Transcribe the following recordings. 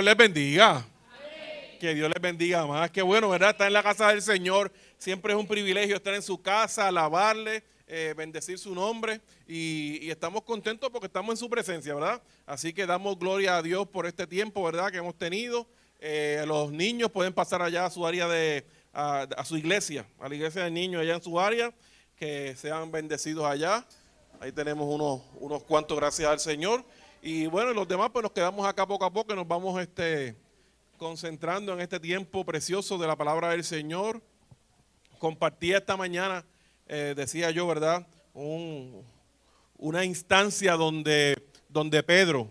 les bendiga. Que Dios les bendiga más. Qué bueno, ¿verdad? Estar en la casa del Señor. Siempre es un privilegio estar en su casa, alabarle, bendecir su nombre. Y estamos contentos porque estamos en su presencia, ¿verdad? Así que damos gloria a Dios por este tiempo, ¿verdad? Que hemos tenido. Los niños pueden pasar allá a su área a su iglesia, a la iglesia de niños allá en su área. Que sean bendecidos allá. Ahí tenemos unos cuantos, gracias al Señor. Y bueno, los demás pues nos quedamos acá poco a poco, nos vamos concentrando en este tiempo precioso de la palabra del Señor. Compartí esta mañana, decía yo, ¿verdad? Una instancia donde Pedro,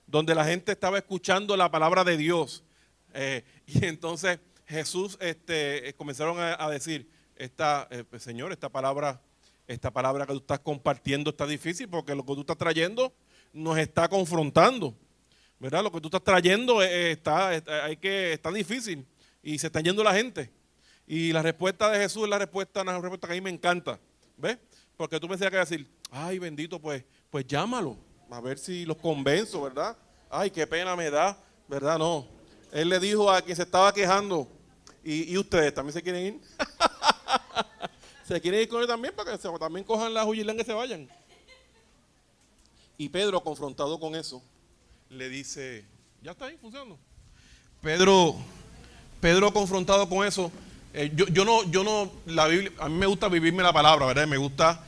donde la gente estaba escuchando la palabra de Dios. Y entonces Jesús comenzaron a decir, Señor, esta palabra que tú estás compartiendo está difícil porque lo que tú estás trayendo nos está confrontando, ¿verdad? Lo que tú estás trayendo está difícil y se está yendo la gente. Y la respuesta de Jesús es una respuesta que a mí me encanta, ¿ves? Porque tú pensabas que decir, ay bendito, pues llámalo, a ver si los convenzo, ¿verdad? Ay, qué pena me da, ¿verdad? No, él le dijo a quien se estaba quejando, ¿y ustedes también se quieren ir? ¿Se quieren ir con él también para que también cojan la jujilán y se vayan? Y Pedro, confrontado con eso, le dice, ya está ahí funcionando. Pedro confrontado con eso, la Biblia, a mí me gusta vivirme la palabra, ¿verdad? Me gusta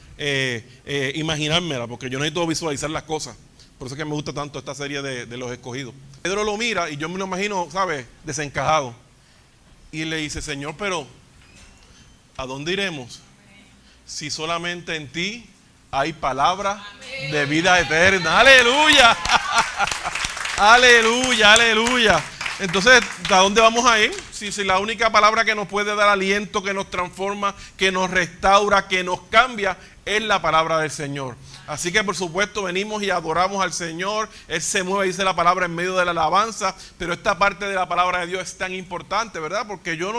imaginármela, porque yo necesito visualizar las cosas. Por eso es que me gusta tanto esta serie de los escogidos. Pedro lo mira y yo me lo imagino, ¿sabes? Desencajado. Y le dice, Señor, pero ¿a dónde iremos? Si solamente en ti hay palabra de vida eterna. ¡Aleluya! ¡Aleluya, aleluya! Entonces, ¿a dónde vamos a ir? Si la única palabra que nos puede dar aliento, que nos transforma, que nos restaura, que nos cambia, es la palabra del Señor. Así que por supuesto venimos y adoramos al Señor. Él se mueve, dice la palabra, en medio de la alabanza. Pero esta parte de la palabra de Dios es tan importante, ¿verdad? Porque yo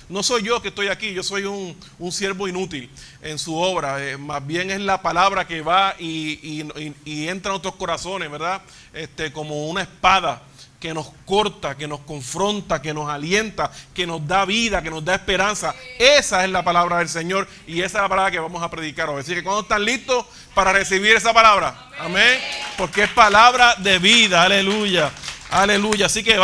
no soy yo que estoy aquí. Yo soy un siervo inútil en su obra. Más bien es la palabra que va y entra en nuestros corazones, ¿verdad? Como una espada que nos corta, que nos confronta, que nos alienta, que nos da vida, que nos da esperanza. Esa es la palabra del Señor y esa es la palabra que vamos a predicar hoy. Así que ¿cuándo están listos para recibir esa palabra? Amén. Porque es palabra de vida. Aleluya. Aleluya. Así que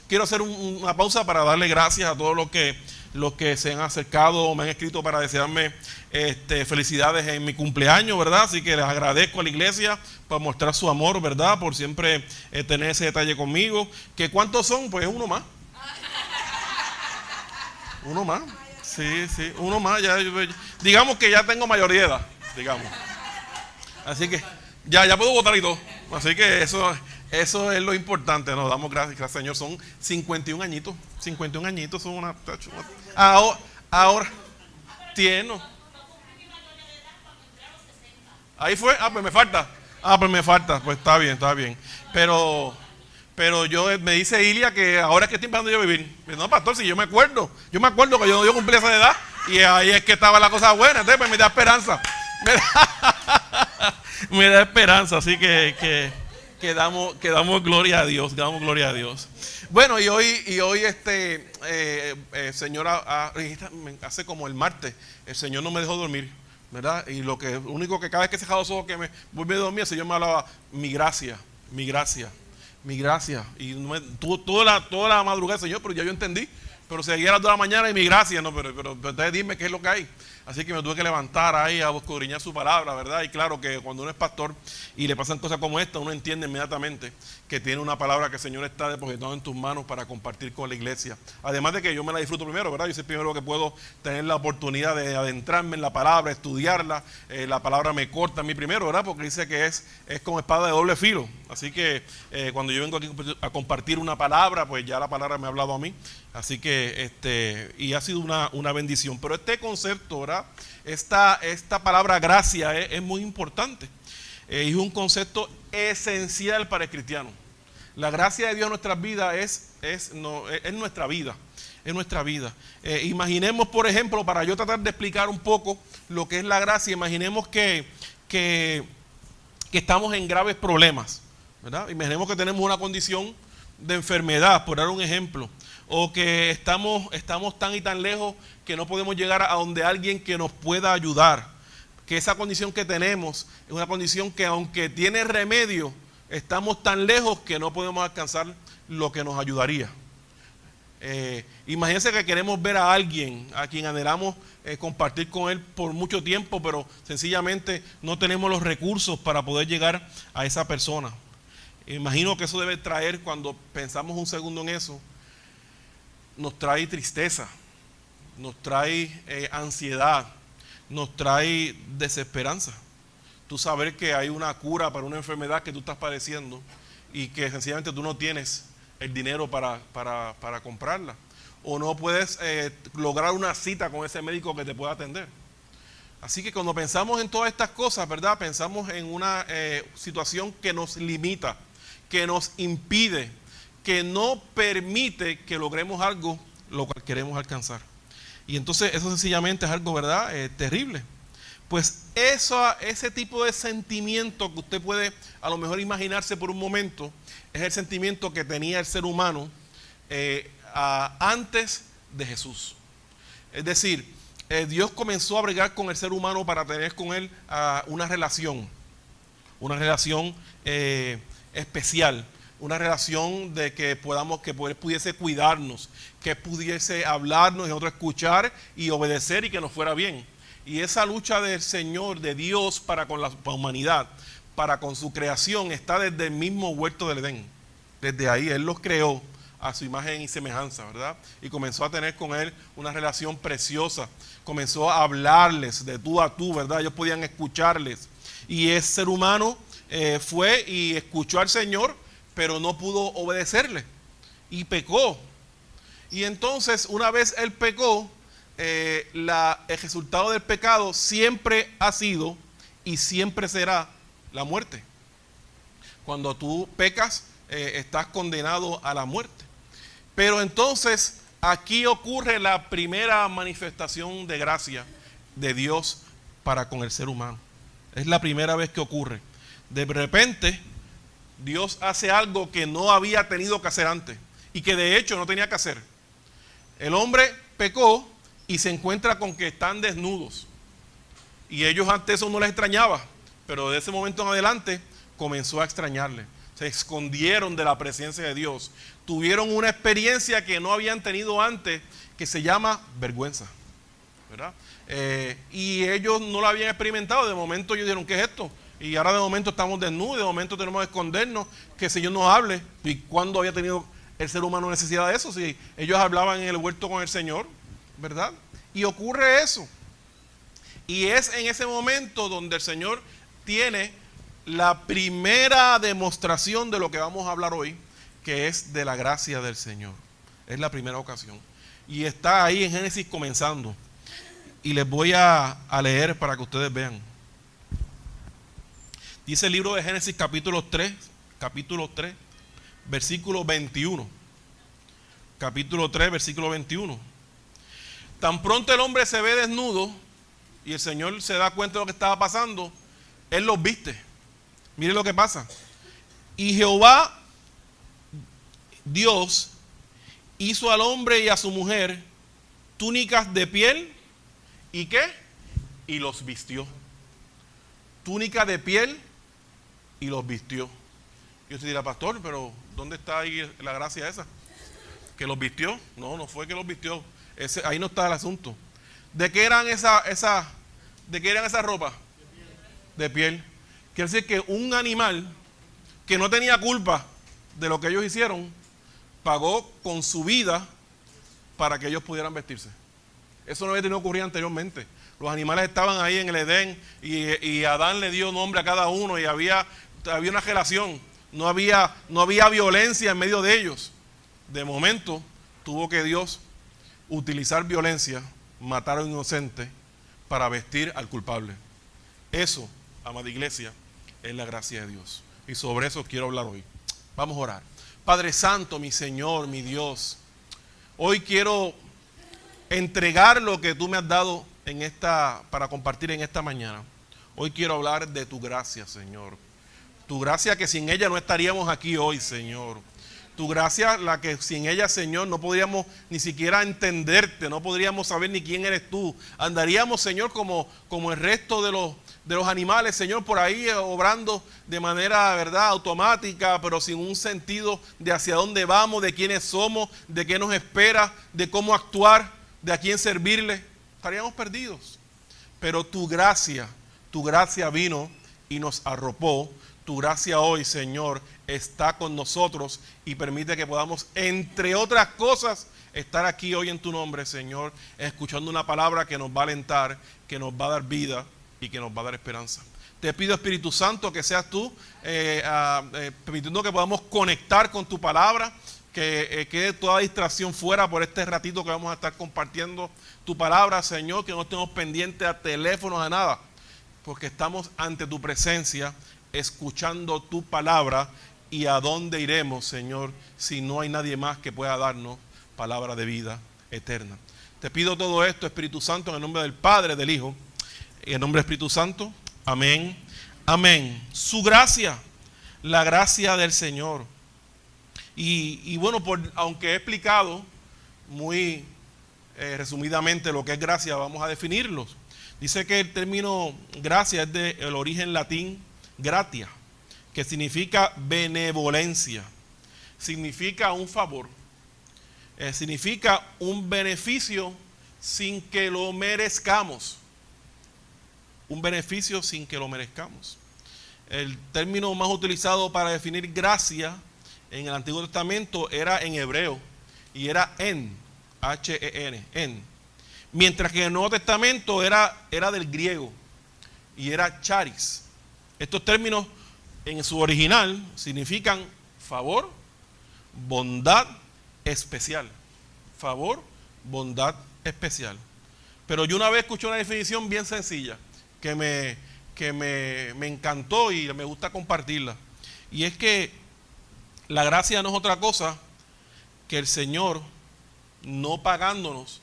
quiero hacer una pausa para darle gracias a todos los que se han acercado o me han escrito para desearme felicidades en mi cumpleaños, ¿verdad? Así que les agradezco a la iglesia por mostrar su amor, ¿verdad? Por siempre tener ese detalle conmigo. ¿Que cuántos son? Pues uno más. Uno más. Sí, uno más. Digamos que ya tengo mayoría de edad, digamos. Así que ya puedo votar y todo. Así que eso es lo importante. Nos damos gracias, Señor. Son 51 añitos. 51 añitos son una... Ahora tiene... Ahí fue, pues me falta. Pues está bien. Pero me dice Ilia que ahora es que estoy empezando yo a vivir. No, pastor, si yo me acuerdo que yo cumplí esa edad y ahí es que estaba la cosa buena. Entonces pues me da esperanza. Me da esperanza, así que damos gloria a Dios, Bueno, y hoy Señor, hace como el martes, el Señor no me dejó dormir, ¿verdad? Y lo único que cada vez que cerraba los ojos que me volví a dormir, el Señor me hablaba, mi gracia. Y toda la madrugada, Señor, pero ya yo entendí. Pero seguía a las 2 de la mañana y mi gracia, no, pero ustedes dime qué es lo que hay. Así que me tuve que levantar ahí a escudriñar su palabra, ¿verdad? Y claro que cuando uno es pastor y le pasan cosas como esta, uno entiende inmediatamente que tiene una palabra que el Señor está depositando en tus manos para compartir con la iglesia. Además de que yo me la disfruto primero, ¿verdad? Yo soy el primero que puedo tener la oportunidad de adentrarme en la palabra, estudiarla. La palabra me corta a mí primero, ¿verdad? Porque dice que es como espada de doble filo. Así que cuando yo vengo aquí a compartir una palabra, pues ya la palabra me ha hablado a mí. Así que, y ha sido una bendición. Pero este concepto, ¿verdad? Esta palabra gracia es muy importante. Es un concepto esencial para el cristiano. La gracia de Dios en nuestras vidas es nuestra vida. Es nuestra vida. Imaginemos, por ejemplo, para yo tratar de explicar un poco lo que es la gracia, imaginemos que estamos en graves problemas, ¿verdad? Imaginemos que tenemos una condición de enfermedad, por dar un ejemplo, o que estamos tan y tan lejos que no podemos llegar a donde alguien que nos pueda ayudar, que esa condición que tenemos es una condición que aunque tiene remedio, estamos tan lejos que no podemos alcanzar lo que nos ayudaría. Imagínense que queremos ver a alguien a quien anhelamos compartir con él por mucho tiempo, pero sencillamente no tenemos los recursos para poder llegar a esa persona. Imagino que eso debe traer, cuando pensamos un segundo en eso, nos trae tristeza, nos trae ansiedad, nos trae desesperanza. Tú saber que hay una cura para una enfermedad que tú estás padeciendo y que sencillamente tú no tienes el dinero para comprarla, o no puedes lograr una cita con ese médico que te pueda atender. Así que cuando pensamos en todas estas cosas, ¿verdad? Pensamos en una situación que nos limita, que nos impide, que no permite que logremos algo lo cual queremos alcanzar. Y entonces eso sencillamente es algo, ¿verdad? Terrible. Pues ese tipo de sentimiento que usted puede a lo mejor imaginarse por un momento, es el sentimiento que tenía el ser humano antes de Jesús. Es decir, Dios comenzó a bregar con el ser humano para tener con él una relación especial, una relación de que él pudiese cuidarnos, que pudiese hablarnos y nosotros escuchar y obedecer y que nos fuera bien. Y esa lucha del Señor, de Dios para con la humanidad, para con su creación, está desde el mismo huerto del Edén. Desde ahí Él los creó a su imagen y semejanza, ¿verdad? Y comenzó a tener con Él una relación preciosa. Comenzó a hablarles de tú a tú, ¿verdad? Ellos podían escucharles. Y ese ser humano fue y escuchó al Señor, pero no pudo obedecerle. Y pecó. Y entonces, una vez Él pecó, el resultado del pecado siempre ha sido y siempre será la muerte. Cuando tú pecas, estás condenado a la muerte. Pero entonces aquí ocurre la primera manifestación de gracia de Dios para con el ser humano. Es la primera vez que ocurre. De repente Dios hace algo que no había tenido que hacer antes y que de hecho no tenía que hacer. El hombre pecó y se encuentra con que están desnudos. Y ellos antes eso no les extrañaba, pero de ese momento en adelante comenzó a extrañarle. Se escondieron de la presencia de Dios. Tuvieron una experiencia que no habían tenido antes, que se llama vergüenza, ¿verdad? Y ellos no la habían experimentado. De momento ellos dijeron, ¿qué es esto? Y ahora de momento estamos desnudos, de momento tenemos que escondernos, que el Señor nos hable. ¿Y cuándo había tenido el ser humano necesidad de eso? Si ellos hablaban en el huerto con el Señor, ¿verdad? Y ocurre eso. Y es en ese momento donde el Señor tiene la primera demostración de lo que vamos a hablar hoy, que es de la gracia del Señor. Es la primera ocasión. Y está ahí en Génesis comenzando. Y les voy a leer para que ustedes vean. Dice el libro de Génesis capítulo 3, versículo 21. Capítulo 3, versículo 21. Tan pronto el hombre se ve desnudo y el Señor se da cuenta de lo que estaba pasando, Él los viste. Mire lo que pasa. Y Jehová, Dios, hizo al hombre y a su mujer túnicas de piel. ¿Y qué? Y los vistió. Túnica de piel y los vistió. Y usted dirá, pastor, pero ¿dónde está ahí la gracia esa? ¿Que los vistió? No, no fue que los vistió. Ahí no está el asunto. ¿De qué eran esa ropa? De piel. Quiere decir que un animal que no tenía culpa de lo que ellos hicieron, pagó con su vida para que ellos pudieran vestirse. Eso no había tenido ocurrido anteriormente. Los animales estaban ahí en el Edén y Adán le dio nombre a cada uno y había una relación. No había violencia en medio de ellos. De momento tuvo que Dios utilizar violencia, matar a un inocente para vestir al culpable. Eso, amada iglesia, es la gracia de Dios. Y sobre eso quiero hablar hoy. Vamos a orar. Padre Santo, mi Señor, mi Dios, hoy quiero entregar lo que tú me has dado para compartir en esta mañana. Hoy quiero hablar de tu gracia, Señor. Tu gracia que sin ella no estaríamos aquí hoy, Señor. Tu gracia, la que sin ella, Señor, no podríamos ni siquiera entenderte, no podríamos saber ni quién eres tú. Andaríamos, Señor, como el resto de los animales, Señor, por ahí obrando de manera, ¿verdad?, automática, pero sin un sentido de hacia dónde vamos, de quiénes somos, de qué nos espera, de cómo actuar, de a quién servirle. Estaríamos perdidos. Pero tu gracia vino y nos arropó. Tu gracia hoy, Señor, está con nosotros y permite que podamos, entre otras cosas, estar aquí hoy en tu nombre, Señor, escuchando una palabra que nos va a alentar, que nos va a dar vida y que nos va a dar esperanza. Te pido, Espíritu Santo, que seas tú permitiendo que podamos conectar con tu palabra, que quede toda distracción fuera por este ratito que vamos a estar compartiendo tu palabra, Señor, que no estemos pendientes a teléfonos, a nada, porque estamos ante tu presencia, escuchando tu palabra. Y a dónde iremos, Señor, si no hay nadie más que pueda darnos palabra de vida eterna. Te pido todo esto, Espíritu Santo, en el nombre del Padre, del Hijo y en el nombre del Espíritu Santo. Amén, amén. Su gracia, la gracia del Señor. Y bueno, aunque he explicado muy resumidamente lo que es gracia, vamos a definirlo. Dice que el término gracia es del origen latín gratia, que significa benevolencia, significa un favor, significa un beneficio sin que lo merezcamos. Un beneficio sin que lo merezcamos. El término más utilizado para definir gracia en el Antiguo Testamento era en hebreo y era en, H-E-N, en. Mientras que en el Nuevo Testamento era del griego y era charis. Estos términos en su original significan favor, bondad especial. Favor, bondad especial. Pero yo una vez escuché una definición bien sencilla que me encantó y me gusta compartirla. Y es que la gracia no es otra cosa que el Señor no pagándonos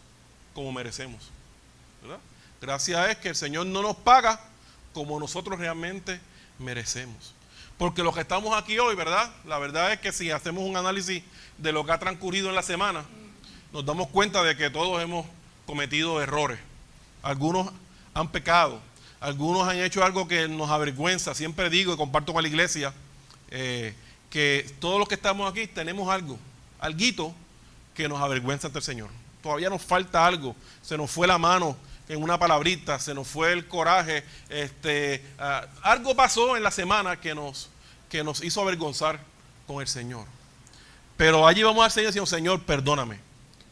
como merecemos, ¿verdad? Gracia es que el Señor no nos paga como nosotros realmente merecemos. Porque los que estamos aquí hoy, ¿verdad? La verdad es que si hacemos un análisis de lo que ha transcurrido en la semana, nos damos cuenta de que todos hemos cometido errores. Algunos han pecado, algunos han hecho algo que nos avergüenza. Siempre digo y comparto con la iglesia que todos los que estamos aquí tenemos alguito que nos avergüenza ante el Señor. Todavía nos falta algo, se nos fue la mano en una palabrita, se nos fue el coraje, algo pasó en la semana que nos hizo avergonzar con el Señor. Pero allí vamos al Señor y decimos: Señor, perdóname,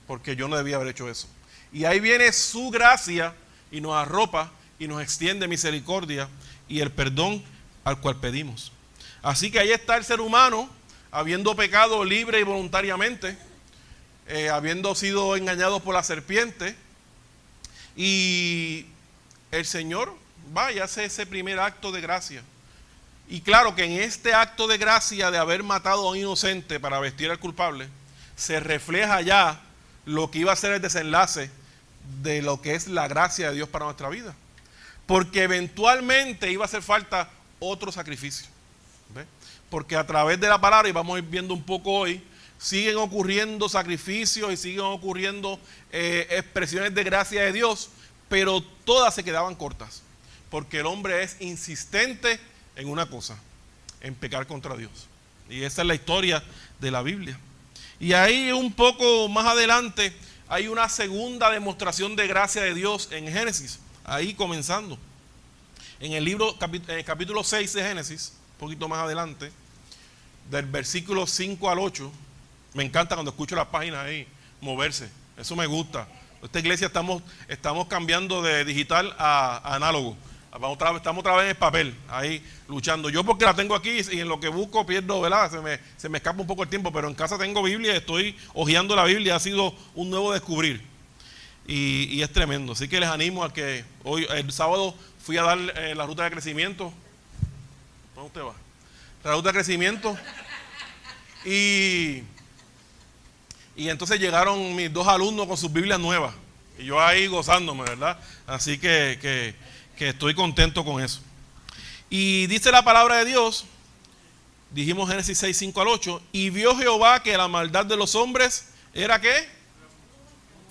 porque yo no debía haber hecho eso. Y ahí viene su gracia y nos arropa y nos extiende misericordia y el perdón al cual pedimos. Así que ahí está el ser humano, habiendo pecado libre y voluntariamente, habiendo sido engañado por la serpiente. Y el Señor va y hace ese primer acto de gracia. Y claro que en este acto de gracia de haber matado a un inocente para vestir al culpable, se refleja ya lo que iba a ser el desenlace de lo que es la gracia de Dios para nuestra vida. Porque eventualmente iba a hacer falta otro sacrificio. ¿Ve? Porque a través de la palabra, y vamos a ir viendo un poco hoy, siguen ocurriendo sacrificios y siguen ocurriendo expresiones de gracia de Dios, pero todas se quedaban cortas, porque el hombre es insistente en una cosa, en pecar contra Dios. Y esa es la historia de la Biblia. Y ahí un poco más adelante hay una segunda demostración de gracia de Dios en Génesis, ahí comenzando. En el capítulo 6 de Génesis, un poquito más adelante, del versículo 5 al 8, me encanta cuando escucho las páginas ahí moverse, eso me gusta. Esta iglesia estamos cambiando de digital a análogo. Estamos otra vez en el papel, ahí luchando. Yo porque la tengo aquí y en lo que busco pierdo, ¿verdad? Se me escapa un poco el tiempo, pero en casa tengo Biblia y estoy hojeando la Biblia. Ha sido un nuevo descubrir y es tremendo. Así que les animo a que hoy, el sábado, fui a dar la ruta de crecimiento. ¿Dónde usted va? La ruta de crecimiento. Y entonces llegaron mis dos alumnos con sus Biblias nuevas. Y yo ahí gozándome, ¿verdad? Así que estoy contento con eso. Y dice la palabra de Dios Dijimos Génesis 6, 5 al 8. Y vio Jehová que la maldad de los hombres era ¿qué?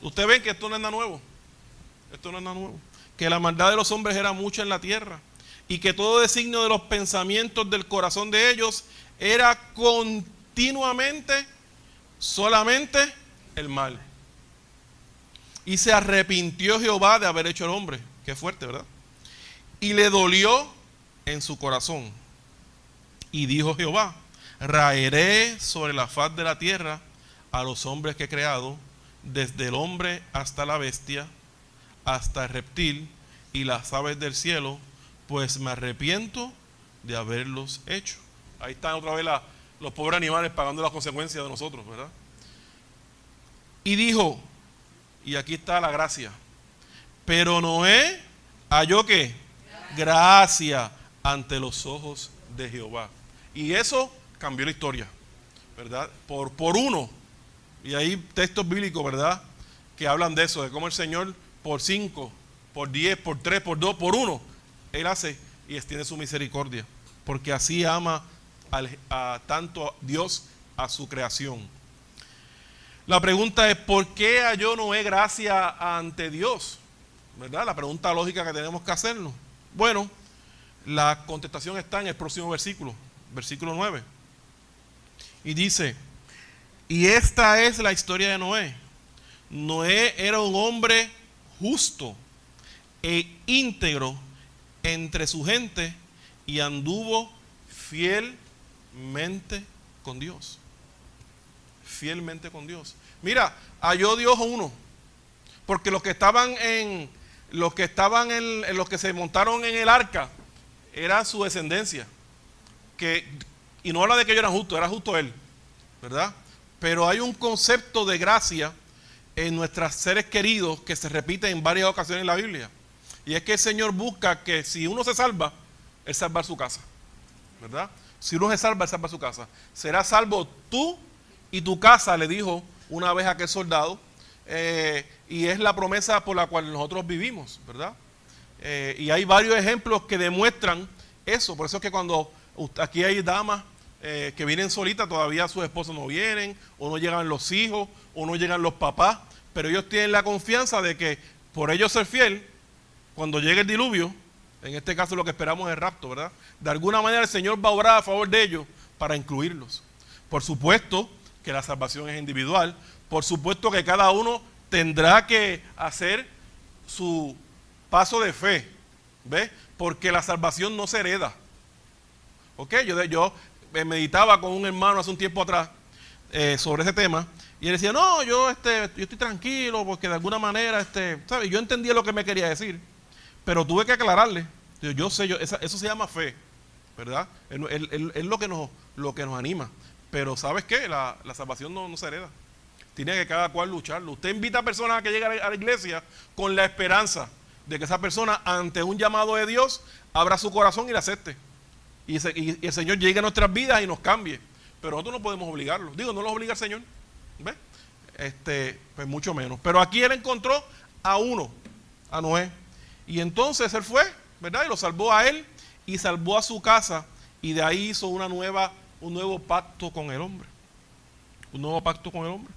Ustedes ven que esto no es nada nuevo. Esto no es nada nuevo. Que la maldad de los hombres era mucha en la tierra. Y que todo designio de los pensamientos del corazón de ellos era continuamente solamente el mal. Y se arrepintió Jehová de haber hecho el hombre. Qué fuerte, ¿verdad? Y le dolió en su corazón. Y dijo Jehová: raeré sobre la faz de la tierra a los hombres que he creado, desde el hombre hasta la bestia, hasta el reptil y las aves del cielo, pues me arrepiento de haberlos hecho. Ahí están otra vez los pobres animales pagando las consecuencias de nosotros, ¿verdad? Y dijo, y aquí está la gracia, pero Noé halló ¿qué? Gracia ante los ojos de Jehová. Y eso cambió la historia, ¿verdad? Por uno. Y hay textos bíblicos, ¿verdad?, que hablan de eso, de cómo el Señor por 5, por 10, por 3, por 2, por 1, Él hace y extiende su misericordia. Porque así ama tanto Dios a su creación. La pregunta es, ¿por qué halló Noé gracia ante Dios? ¿Verdad? La pregunta lógica que tenemos que hacernos. Bueno, la contestación está en el próximo versículo, versículo 9. Y dice, y esta es la historia de Noé. Noé era un hombre justo e íntegro entre su gente y anduvo fielmente con Dios. Fielmente con Dios. Mira, halló Dios uno, porque los que se montaron en el arca era su descendencia, y no habla de que ellos eran justos, era justo él, ¿verdad? Pero hay un concepto de gracia en nuestros seres queridos que se repite en varias ocasiones en la Biblia, y es que el Señor busca que si uno se salva, Él salvar su casa, ¿verdad? Si uno se salva, Él salva su casa. Será salvo tú y tu casa, le dijo una vez a aquel soldado, y es la promesa por la cual nosotros vivimos, ¿verdad? Y hay varios ejemplos que demuestran eso. Por eso es que cuando aquí hay damas que vienen solitas, todavía sus esposos no vienen, o no llegan los hijos, o no llegan los papás, pero ellos tienen la confianza de que por ellos ser fiel, cuando llegue el diluvio, en este caso lo que esperamos es el rapto, ¿verdad? De alguna manera el Señor va a obrar a favor de ellos para incluirlos. Por supuesto que la salvación es individual, por supuesto que cada uno tendrá que hacer su paso de fe, ¿ves? Porque la salvación no se hereda. ¿Ok? Yo meditaba con un hermano hace un tiempo atrás sobre ese tema, y él decía, no, yo estoy tranquilo porque de alguna manera, ¿sabes? Yo entendía lo que me quería decir, pero tuve que aclararle. Eso se llama fe, ¿verdad? Es lo que nos anima. Pero ¿sabes qué? La salvación no se hereda. Tiene que cada cual lucharlo. Usted invita a personas a que lleguen a la iglesia con la esperanza de que esa persona, ante un llamado de Dios, abra su corazón y la acepte. Y el Señor llegue a nuestras vidas y nos cambie. Pero nosotros no podemos obligarlo. Digo, no los obliga el Señor. ¿Ves? Pues mucho menos. Pero aquí Él encontró a uno, a Noé. Y entonces Él fue, ¿verdad? Y lo salvó a él y salvó a su casa. Y de ahí hizo un nuevo pacto con el hombre. Un nuevo pacto con el hombre.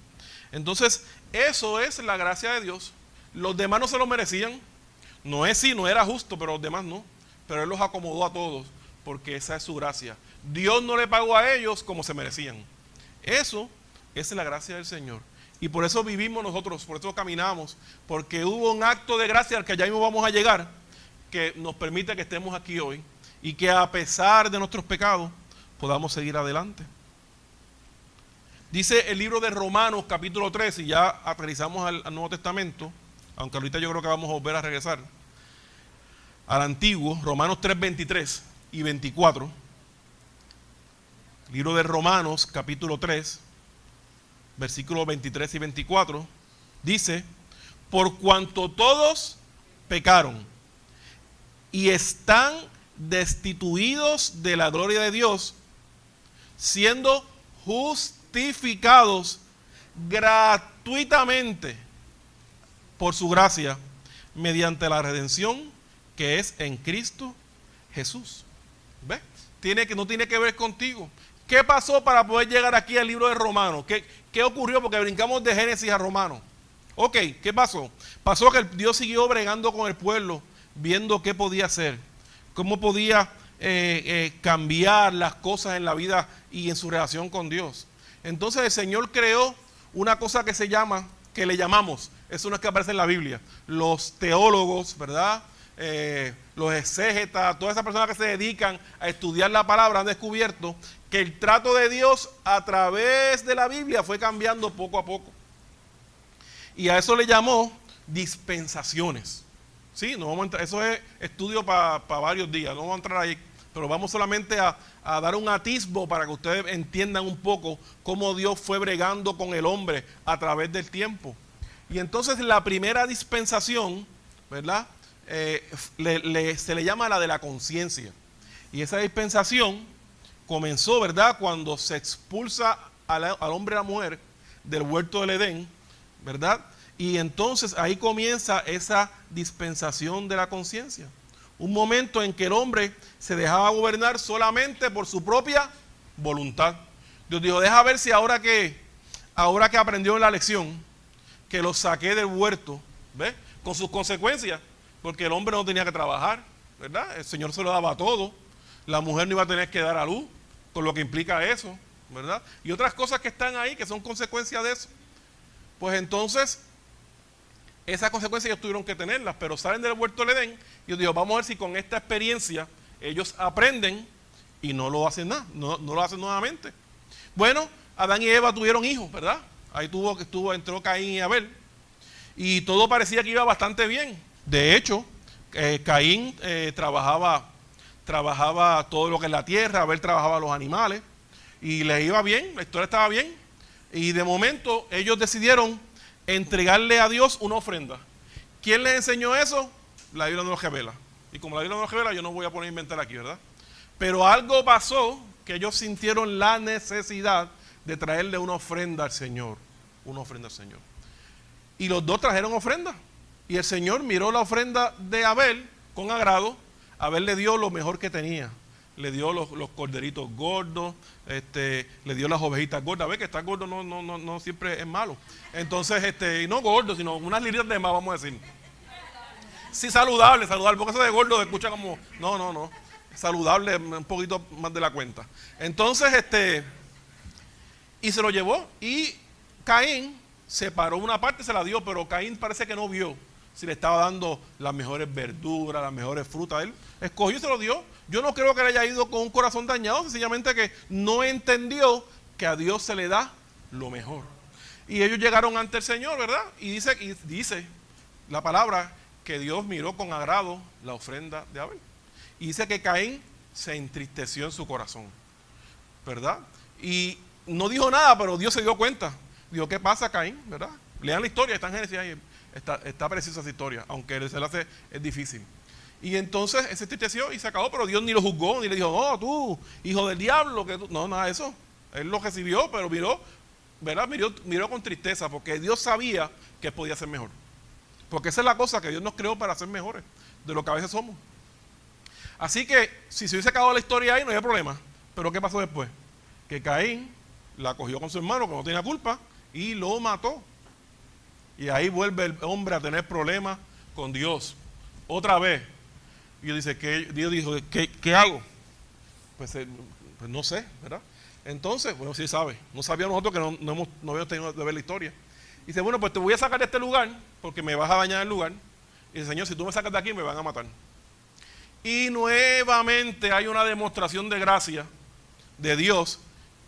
Entonces, eso es la gracia de Dios. Los demás no se lo merecían. Noé sí, no era justo, pero los demás no. Pero Él los acomodó a todos, porque esa es su gracia. Dios no le pagó a ellos como se merecían. Eso es la gracia del Señor. Y por eso vivimos nosotros, por eso caminamos, porque hubo un acto de gracia al que ya mismo vamos a llegar, que nos permite que estemos aquí hoy, y que a pesar de nuestros pecados, podamos seguir adelante. Dice el libro de Romanos capítulo 3, y ya aterrizamos al Nuevo Testamento, aunque ahorita yo creo que vamos a volver a regresar al Antiguo, Romanos 3, 23 y 24. Libro de Romanos capítulo 3, versículos 23 y 24, dice, por cuanto todos pecaron y están destituidos de la gloria de Dios, siendo justificados gratuitamente por su gracia, mediante la redención que es en Cristo Jesús. ¿Ves? No tiene que ver contigo. ¿Qué pasó para poder llegar aquí al libro de Romanos? ¿Qué ocurrió? Porque brincamos de Génesis a Romanos. Ok, ¿qué pasó? Pasó que Dios siguió bregando con el pueblo, viendo qué podía hacer, cómo podía cambiar las cosas en la vida y en su relación con Dios. Entonces el Señor creó una cosa que le llamamos, eso no es que aparece en la Biblia, los teólogos, ¿verdad? Los exégetas, todas esas personas que se dedican a estudiar la palabra han descubierto que el trato de Dios a través de la Biblia fue cambiando poco a poco. Y a eso le llamó dispensaciones. Sí, no vamos a entrar, eso es estudio para varios días, no vamos a entrar ahí, pero vamos solamente a dar un atisbo para que ustedes entiendan un poco cómo Dios fue bregando con el hombre a través del tiempo. Y entonces la primera dispensación, ¿verdad? Se le llama la de la conciencia. Y esa dispensación comenzó, ¿verdad?, cuando se expulsa al hombre y a la mujer del huerto del Edén, ¿verdad? Y entonces ahí comienza esa dispensación de la conciencia. Un momento en que el hombre se dejaba gobernar solamente por su propia voluntad. Dios dijo, deja ver si ahora que aprendió la lección, que lo saqué del huerto, ¿ves? Con sus consecuencias, porque el hombre no tenía que trabajar, ¿verdad? El Señor se lo daba todo. La mujer no iba a tener que dar a luz, con lo que implica eso, ¿verdad? Y otras cosas que están ahí, que son consecuencias de eso. Pues entonces, esas consecuencias ellos tuvieron que tenerlas, pero salen del huerto del Edén y Dios dijo, vamos a ver si con esta experiencia ellos aprenden y no lo hacen nada, no lo hacen nuevamente. Bueno, Adán y Eva tuvieron hijos, ¿verdad? Ahí entró Caín y Abel y todo parecía que iba bastante bien. De hecho, Caín trabajaba todo lo que es la tierra, Abel trabajaba los animales y les iba bien, la historia estaba bien. Y de momento ellos decidieron entregarle a Dios una ofrenda. ¿Quién les enseñó eso? La Biblia no lo revela. Y como la Biblia no lo revela, yo no voy a poner a inventar aquí, ¿verdad? Pero algo pasó que ellos sintieron la necesidad de traerle una ofrenda al Señor. Una ofrenda al Señor. Y los dos trajeron ofrenda. Y el Señor miró la ofrenda de Abel con agrado. Abel le dio lo mejor que tenía. Le dio los corderitos gordos, le dio las ovejitas gordas. Ve que estar gordo no siempre es malo. Entonces, y no gordo, sino unas libritas de más, vamos a decir. Sí, saludable, porque eso de gordo se escucha como, no. Saludable, un poquito más de la cuenta. Entonces, y se lo llevó. Y Caín separó una parte y se la dio, pero Caín parece que no vio si le estaba dando las mejores verduras, las mejores frutas. Él escogió y se lo dio. Yo no creo que le haya ido con un corazón dañado, sencillamente que no entendió que a Dios se le da lo mejor. Y ellos llegaron ante el Señor, ¿verdad? Y dice la palabra que Dios miró con agrado la ofrenda de Abel. Y dice que Caín se entristeció en su corazón, ¿verdad? Y no dijo nada, pero Dios se dio cuenta. Dijo, ¿qué pasa, Caín? ¿Verdad? Lean la historia, está en Génesis ahí. Está precisa esa historia, aunque se la hace es difícil. Y entonces él se entristeció y se acabó, pero Dios ni lo juzgó, ni le dijo, no, tú, hijo del diablo, que tú. No, nada de eso. Él lo recibió, pero miró, ¿verdad? Miró con tristeza, porque Dios sabía que podía ser mejor. Porque esa es la cosa, que Dios nos creó para ser mejores de lo que a veces somos. Así que, si se hubiese acabado la historia ahí, no había problema. Pero ¿qué pasó después? Que Caín la cogió con su hermano, que no tenía culpa, y lo mató. Y ahí vuelve el hombre a tener problemas con Dios. Otra vez. Y Dios dijo, ¿qué hago? Pues no sé, ¿verdad? Entonces, bueno, sí sabe. No sabíamos nosotros que no habíamos tenido de ver la historia. Y dice, bueno, pues te voy a sacar de este lugar porque me vas a dañar el lugar. Y dice, Señor, si tú me sacas de aquí me van a matar. Y nuevamente hay una demostración de gracia de Dios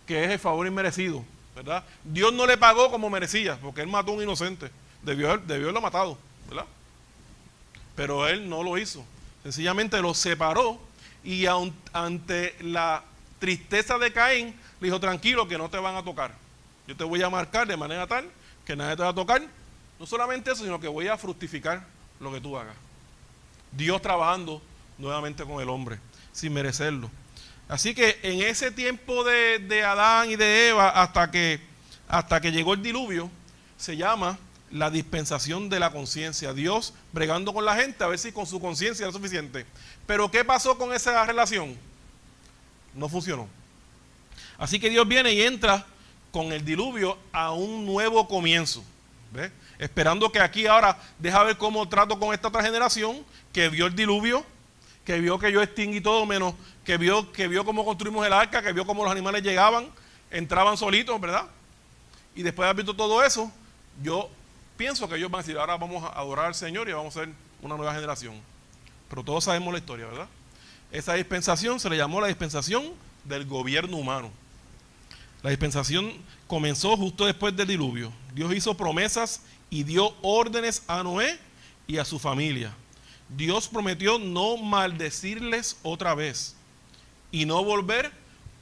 que es el favor inmerecido, ¿verdad? Dios no le pagó como merecía porque él mató a un inocente. Debió haberlo matado, ¿verdad? Pero él no lo hizo. Sencillamente lo separó y ante la tristeza de Caín, le dijo, tranquilo que no te van a tocar. Yo te voy a marcar de manera tal que nadie te va a tocar. No solamente eso, sino que voy a fructificar lo que tú hagas. Dios trabajando nuevamente con el hombre, sin merecerlo. Así que en ese tiempo de Adán y de Eva, hasta que llegó el diluvio, se llama la dispensación de la conciencia. Dios bregando con la gente a ver si con su conciencia era suficiente. Pero ¿qué pasó con esa relación? No funcionó. Así que Dios viene y entra con el diluvio a un nuevo comienzo. ¿Ves? Esperando que aquí ahora, deja ver cómo trato con esta otra generación que vio el diluvio, que vio que yo extinguí todo, menos que vio cómo construimos el arca, que vio cómo los animales llegaban, entraban solitos, ¿verdad? Y después de haber visto todo eso, yo pienso que ellos van a decir, ahora vamos a adorar al Señor y vamos a ser una nueva generación. Pero todos sabemos la historia, ¿verdad? Esa dispensación se le llamó la dispensación del gobierno humano. La dispensación comenzó justo después del diluvio. Dios hizo promesas y dio órdenes a Noé y a su familia. Dios prometió no maldecirles otra vez y no volver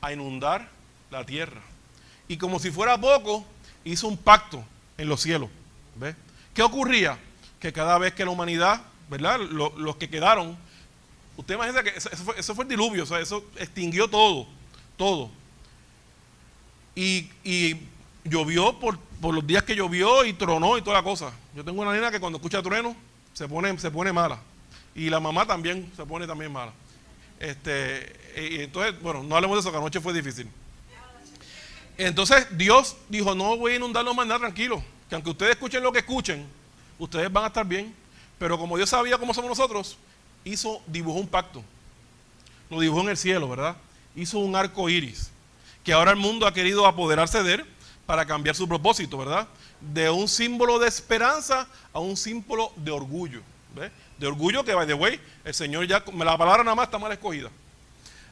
a inundar la tierra. Y como si fuera poco, hizo un pacto en los cielos. ¿Ves? ¿Qué ocurría? Que cada vez que la humanidad, ¿verdad? Los que quedaron, usted imagina que eso fue el diluvio, o sea, eso extinguió todo. Y llovió por los días que llovió y tronó y toda la cosa. Yo tengo una nena que cuando escucha trueno se pone mala. Y la mamá también se pone también mala. Y entonces, bueno, no hablemos de eso, que anoche fue difícil. Entonces Dios dijo, no voy a inundarlos más nada, tranquilo. Que aunque ustedes escuchen lo que escuchen, ustedes van a estar bien. Pero como Dios sabía cómo somos nosotros, dibujó un pacto. Lo dibujó en el cielo, ¿verdad? Hizo un arco iris. Que ahora el mundo ha querido apoderarse de él para cambiar su propósito, ¿verdad? De un símbolo de esperanza a un símbolo de orgullo. ¿Ves? De orgullo que, by the way, el Señor ya, la palabra nada más está mal escogida.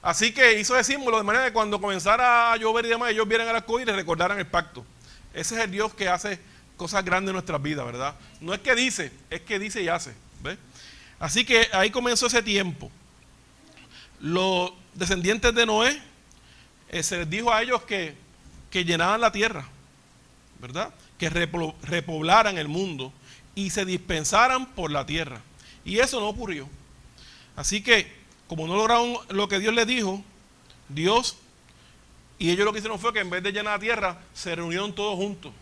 Así que hizo ese símbolo de manera que cuando comenzara a llover y demás, ellos vieran el arco iris y recordaran el pacto. Ese es el Dios que hace cosas grandes en nuestras vidas, ¿verdad? No es que dice, es que dice y hace. ¿Ves? Así que ahí comenzó ese tiempo. Los descendientes de Noé, se les dijo a ellos que llenaran la tierra, ¿verdad? Que repoblaran el mundo y se dispensaran por la tierra. Y eso no ocurrió. Así que, como no lograron lo que Dios les dijo, y ellos lo que hicieron fue que en vez de llenar la tierra, se reunieron todos juntos.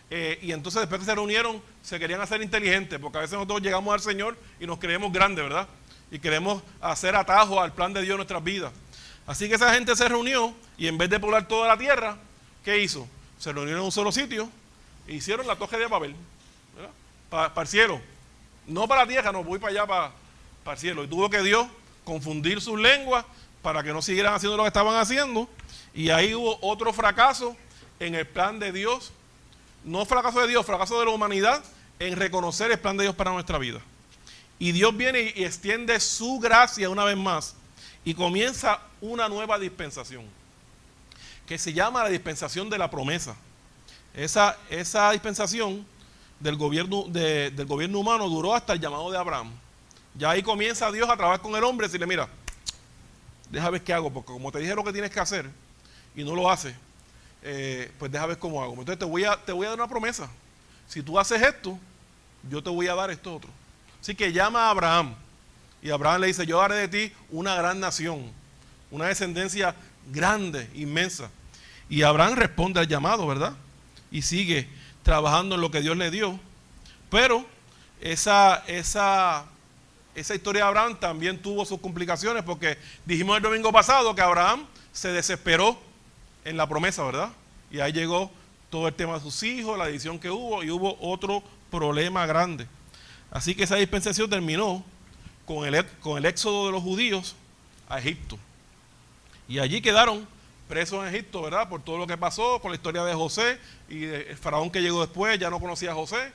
Y entonces después que se reunieron, se querían hacer inteligentes, porque a veces nosotros llegamos al Señor y nos creemos grandes, ¿verdad? Y queremos hacer atajos al plan de Dios en nuestras vidas. Así que esa gente se reunió y en vez de poblar toda la tierra, ¿qué hizo? Se reunieron en un solo sitio e hicieron la Torre de Babel, ¿verdad? Para el cielo. No para la tierra, no, voy para allá, para el cielo. Y tuvo que Dios confundir sus lenguas para que no siguieran haciendo lo que estaban haciendo. Y ahí hubo otro fracaso en el plan de Dios. No fracaso de Dios, fracaso de la humanidad en reconocer el plan de Dios para nuestra vida. Y Dios viene y extiende su gracia una vez más. Y comienza una nueva dispensación, que se llama la dispensación de la promesa. Esa dispensación del gobierno humano duró hasta el llamado de Abraham. Ya ahí comienza Dios a trabajar con el hombre y decirle, mira, deja ver qué hago, porque como te dije lo que tienes que hacer y no lo haces, pues deja ver cómo hago. Entonces te voy a dar una promesa. Si tú haces esto, yo te voy a dar esto otro. Así que llama a Abraham. Y Abraham le dice, yo haré de ti una gran nación, una descendencia grande, inmensa. Y Abraham responde al llamado, ¿verdad? Y sigue trabajando en lo que Dios le dio. Pero esa historia de Abraham también tuvo sus complicaciones, porque dijimos el domingo pasado que Abraham se desesperó en la promesa, ¿verdad? Y ahí llegó todo el tema de sus hijos, la división que hubo, y hubo otro problema grande. Así que esa dispensación terminó con el éxodo de los judíos a Egipto. Y allí quedaron presos en Egipto, ¿verdad? Por todo lo que pasó, con la historia de José y el faraón que llegó después, ya no conocía a José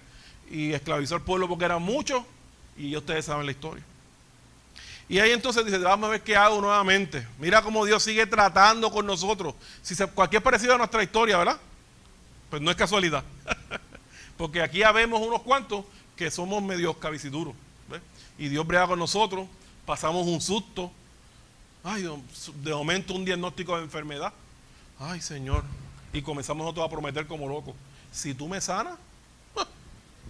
y esclavizó al pueblo porque eran muchos, y ustedes saben la historia. Y ahí entonces dice, vamos a ver qué hago nuevamente. Mira cómo Dios sigue tratando con nosotros. Cualquier parecido a nuestra historia, ¿verdad? Pues no es casualidad. Porque aquí ya vemos unos cuantos que somos medio cabiciduros. ¿Ves? Y Dios brega con nosotros, pasamos un susto. Ay, de momento un diagnóstico de enfermedad. Ay, Señor. Y comenzamos nosotros a prometer como locos. Si tú me sanas,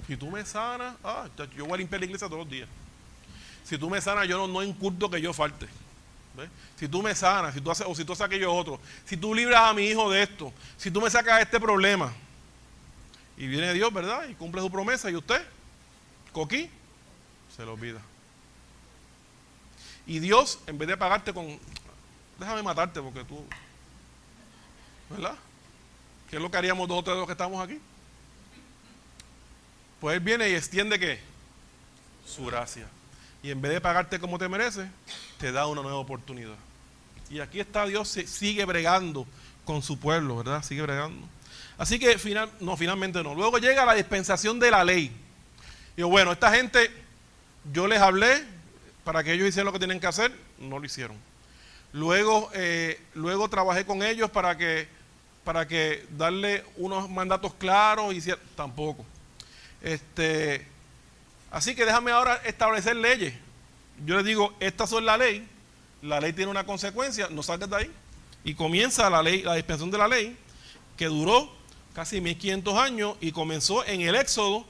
yo voy a limpiar la iglesia todos los días. Si tú me sanas, yo no hay un culto que yo falte. ¿Ves? Si tú me sanas, si tú haces aquello otro, si tú libras a mi hijo de esto, si tú me sacas de este problema. Y viene Dios, ¿verdad? Y cumple su promesa, y usted, coquí, se lo olvida. Y Dios, en vez de pagarte con, déjame matarte porque tú, ¿verdad? ¿Qué es lo que haríamos nosotros los que estamos aquí? Pues Él viene y extiende ¿qué? Su gracia. Y en vez de pagarte como te mereces, te da una nueva oportunidad. Y aquí está Dios, sigue bregando con su pueblo, ¿verdad? Sigue bregando. Así que finalmente no. Luego llega la dispensación de la ley. Y bueno, esta gente, yo les hablé para que ellos hicieran lo que tienen que hacer, no lo hicieron. Luego trabajé con ellos para que darle unos mandatos claros, tampoco. Así que déjame ahora establecer leyes. Yo les digo, estas son la ley tiene una consecuencia, no salgas de ahí. Y comienza la dispensación de la ley, que duró casi 1500 años y comenzó en el Éxodo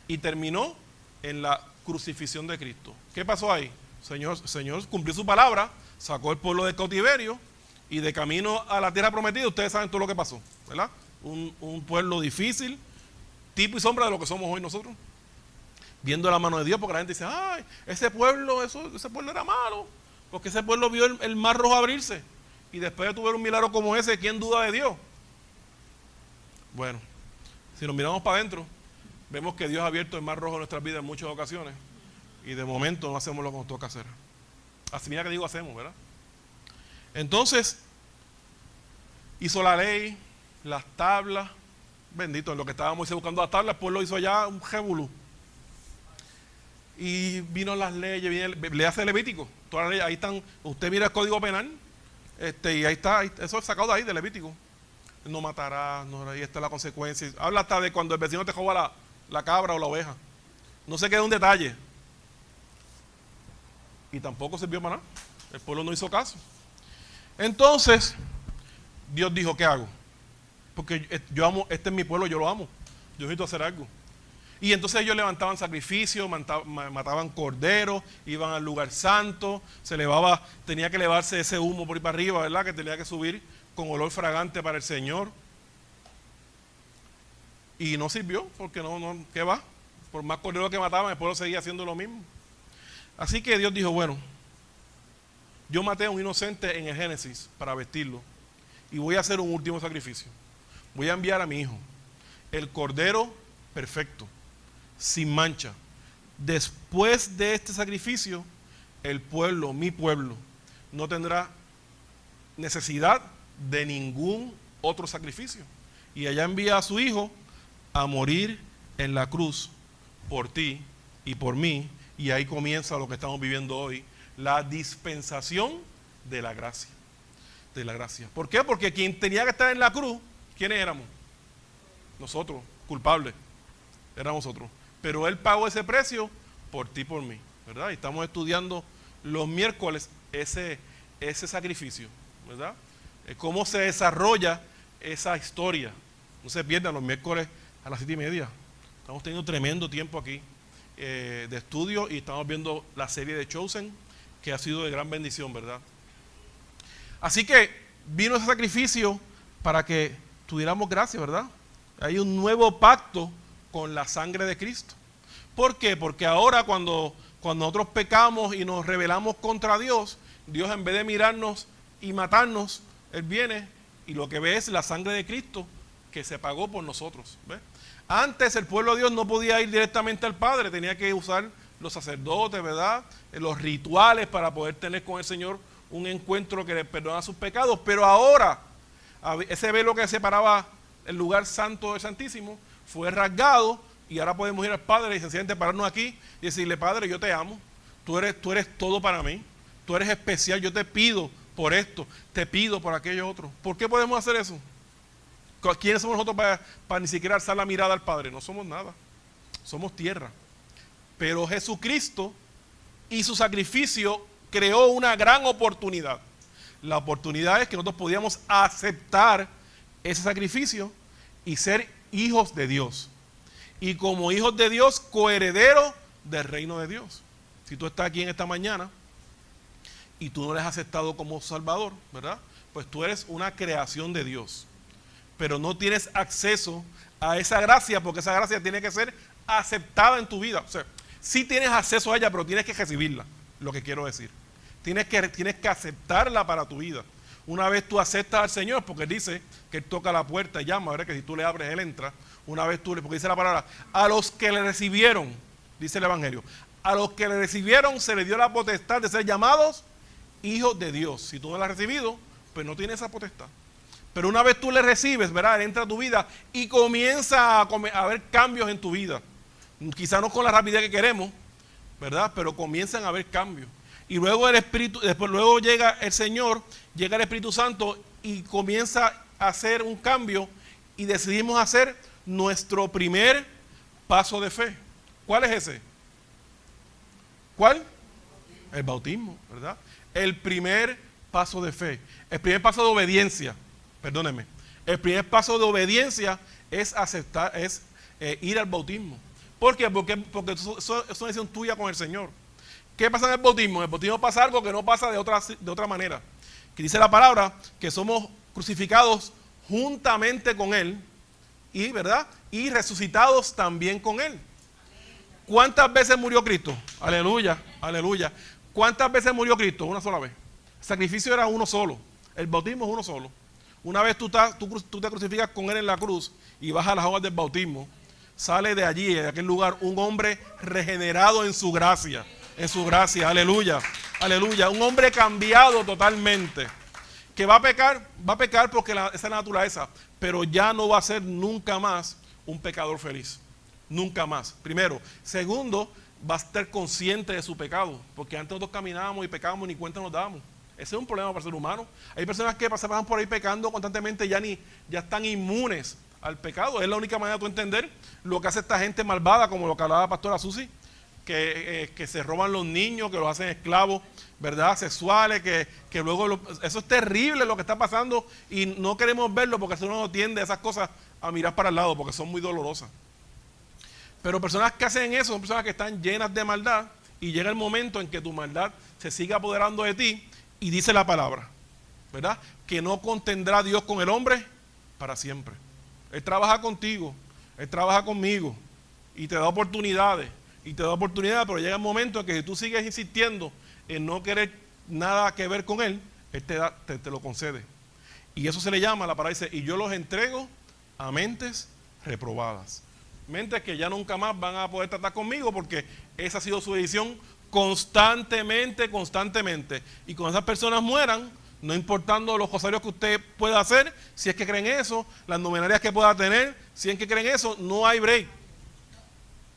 y terminó en la crucifixión de Cristo. ¿Qué pasó ahí? Señor cumplió su palabra, sacó el pueblo del cautiverio y de camino a la tierra prometida, ustedes saben todo lo que pasó, ¿verdad? Un pueblo difícil, tipo y sombra de lo que somos hoy nosotros. Viendo la mano de Dios, porque la gente dice, ay, ese pueblo era malo, porque ese pueblo vio el mar rojo abrirse, y después de tuve un milagro como ese, ¿quién duda de Dios? Bueno, si nos miramos para adentro, vemos que Dios ha abierto el mar rojo en nuestras vidas en muchas ocasiones, y de momento no hacemos lo que nos toca hacer. Así mira que digo hacemos, ¿verdad? Entonces, hizo la ley, las tablas, bendito, en lo que estábamos buscando las tablas, pues lo hizo allá un jebulú. Y vino las leyes, le hace Levítico, todas las leyes, ahí están, usted mira el Código Penal, y ahí está, eso es sacado de ahí, de Levítico. No matarás, ahí está la consecuencia. Habla hasta de cuando el vecino te roba la cabra o la oveja. No se queda un detalle. Y tampoco sirvió para nada. El pueblo no hizo caso. Entonces, Dios dijo, ¿qué hago? Porque yo amo, este es mi pueblo, yo lo amo. Yo necesito hacer algo. Y entonces ellos levantaban sacrificios, mataban corderos, iban al lugar santo, tenía que elevarse ese humo por ahí para arriba, ¿verdad? Que tenía que subir con olor fragante para el Señor. Y no sirvió, porque ¿qué va? Por más corderos que mataban, el pueblo seguía haciendo lo mismo. Así que Dios dijo, bueno, yo maté a un inocente en el Génesis para vestirlo, y voy a hacer un último sacrificio. Voy a enviar a mi hijo, el cordero perfecto, sin mancha. Después de este sacrificio, el pueblo, mi pueblo, no tendrá necesidad de ningún otro sacrificio. Y allá envía a su hijo a morir en la cruz por ti y por mí. Y ahí comienza lo que estamos viviendo hoy, la dispensación de la gracia. De la gracia. ¿Por qué? Porque quien tenía que estar en la cruz, ¿quiénes éramos? Nosotros, culpables. Éramos nosotros. Pero Él pagó ese precio por ti y por mí, ¿verdad? Y estamos estudiando los miércoles ese sacrificio, ¿verdad? Cómo se desarrolla esa historia. No se pierdan los miércoles a las 7:30. Estamos teniendo tremendo tiempo aquí de estudio y estamos viendo la serie de Chosen, que ha sido de gran bendición, ¿verdad? Así que vino ese sacrificio para que tuviéramos gracia, ¿verdad? Hay un nuevo pacto con la sangre de Cristo. ¿Por qué? Porque ahora cuando nosotros pecamos y nos rebelamos contra Dios, Dios en vez de mirarnos y matarnos, Él viene y lo que ve es la sangre de Cristo que se pagó por nosotros. ¿Ves? Antes el pueblo de Dios no podía ir directamente al Padre, tenía que usar los sacerdotes, ¿verdad? Los rituales para poder tener con el Señor un encuentro que le perdona sus pecados. Pero ahora, ese velo que separaba el lugar santo del Santísimo fue rasgado y ahora podemos ir al Padre y sencillamente pararnos aquí y decirle, Padre, yo te amo, tú eres todo para mí, tú eres especial, yo te pido por esto, te pido por aquello otro. ¿Por qué podemos hacer eso? ¿Quiénes somos nosotros para ni siquiera alzar la mirada al Padre? No somos nada, somos tierra. Pero Jesucristo y su sacrificio creó una gran oportunidad. La oportunidad es que nosotros podíamos aceptar ese sacrificio y ser hijos de Dios. Y como hijos de Dios, coherederos del reino de Dios. Si tú estás aquí en esta mañana y tú no le has aceptado como Salvador, ¿verdad? Pues tú eres una creación de Dios. Pero no tienes acceso a esa gracia porque esa gracia tiene que ser aceptada en tu vida. O sea, sí tienes acceso a ella, pero tienes que recibirla, lo que quiero decir. Tienes que aceptarla para tu vida. Una vez tú aceptas al Señor, porque Él dice que Él toca la puerta y llama, ¿verdad? Que si tú le abres, Él entra. Una vez tú le, porque dice la palabra, a los que le recibieron, dice el Evangelio, a los que le recibieron se le dio la potestad de ser llamados hijos de Dios. Si tú no la has recibido, pues no tienes esa potestad. Pero una vez tú le recibes, ¿verdad? Él entra a tu vida y comienza a haber cambios en tu vida. Quizás no con la rapidez que queremos, ¿verdad? Pero comienzan a haber cambios. Y luego el Espíritu, después luego llega el Señor, llega el Espíritu Santo y comienza a hacer un cambio y decidimos hacer nuestro primer paso de fe. ¿Cuál es ese? ¿Cuál? El bautismo, ¿verdad? El primer paso de fe. El primer paso de obediencia. Perdónenme. El primer paso de obediencia es aceptar, es ir al bautismo. ¿Por qué? Porque eso es una decisión tuya con el Señor. ¿Qué pasa en el bautismo? En el bautismo pasa algo que no pasa de otra manera. Que dice la palabra que somos crucificados juntamente con Él y, ¿verdad? Y resucitados también con Él. ¿Cuántas veces murió Cristo? Aleluya, aleluya. ¿Cuántas veces murió Cristo? Una sola vez. El sacrificio era uno solo. El bautismo es uno solo. Una vez tú te crucificas con Él en la cruz y vas a las aguas del bautismo, sale de allí, de aquel lugar, un hombre regenerado en su gracia. En su gracia, aleluya, aleluya. Un hombre cambiado totalmente. Que va a pecar porque esa es la naturaleza, pero ya no va a ser nunca más un pecador feliz. Nunca más. Primero. Segundo, va a estar consciente de su pecado, porque antes nosotros caminábamos y pecábamos y ni cuenta nos dábamos. Ese es un problema para el ser humano. Hay personas que pasan por ahí pecando constantemente, ya están inmunes al pecado. Es la única manera de tú entender lo que hace esta gente malvada, como lo que hablaba la pastora Susi, que se roban los niños, que los hacen esclavos, ¿verdad? Sexuales, que luego eso es terrible lo que está pasando y no queremos verlo porque eso no tiende a esas cosas a mirar para el lado porque son muy dolorosas. Pero personas que hacen eso son personas que están llenas de maldad y llega el momento en que tu maldad se sigue apoderando de ti y dice la palabra, ¿verdad? Que no contendrá Dios con el hombre para siempre. Él trabaja contigo, Él trabaja conmigo y te da oportunidades. Pero llega el momento en que si tú sigues insistiendo en no querer nada que ver con Él, Él te lo concede. Y eso se le llama, la palabra dice, y yo los entrego a mentes reprobadas. Mentes que ya nunca más van a poder tratar conmigo porque esa ha sido su decisión constantemente. Y cuando esas personas mueran, no importando los rosarios que usted pueda hacer, si es que creen eso, las novenarias que pueda tener, si es que creen eso, no hay break.